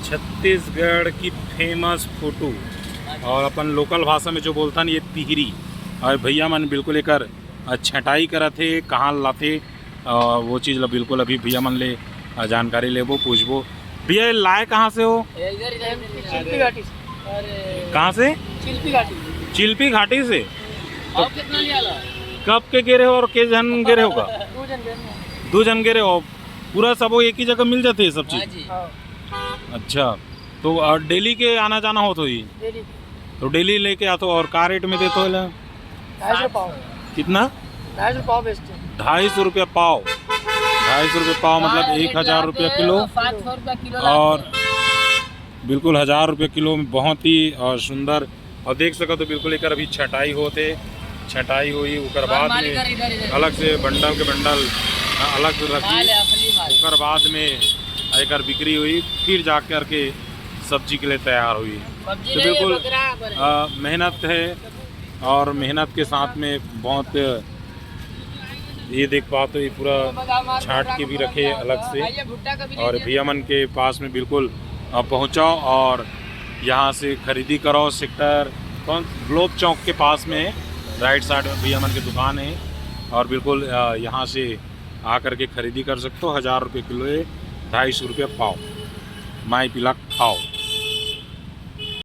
छत्तीसगढ़ की famous photo और अपन local भाषा में जो बोलता न ये तिहरी। और भैया मन बिल्कुल एक छटाई करा थे कहाँ लाते वो चीज़ ला बिल्कुल अभी भैया मन ले जानकारी लेबो पूछबो। भैया लाए कहाँ से हो? चिल्पी घाटी से। कहाँ से? चिल्पी घाटी। चिल्पी घाटी से। तो कितना लिया ला? कब के गिरे हो और के जन गिरे होगा? 2 जन गए। 2 जन गिरे हो। पूरा सब वो एक ही जगह मिल जाते हैं सब चीज़? अच्छा, तो डेली के आना जाना हो तो ही तो डेली लेके आते हो। और का रेट में देते हो? 250 पाव। कितना? 250 पाव बेचते हैं। 250 रुपये पाव। 250 रुपये पाव मतलब 1000 रुपये किलो। 500 रुपये किलो। और बिल्कुल 1000 रुपये किलो में बहुत ही सुंदर। और देख सको तो बिल्कुल एक अभी छटाई होते, छटाई हुई उकर बाद में अलग से बंडल के बंडल अलग रखी, उकर बाद में एक बिक्री हुई, फिर जा कर के सब्जी के लिए तैयार हुई। तो बिल्कुल मेहनत है और मेहनत के साथ में बहुत ये देख पाओ तो ये पूरा छाट के भी रखे अलग से। और भैया मन के पास में बिल्कुल पहुँचाओ और यहाँ से खरीदी करो। सेक्टर कौन? ग्लोब चौक के पास में राइट साइड में भैया मन की दुकान है और बिल्कुल यहाँ से आकर के खरीदी कर सकते हो। 1000 रुपये किलो है, 250 रुपये पाव। माई पिला खाओ।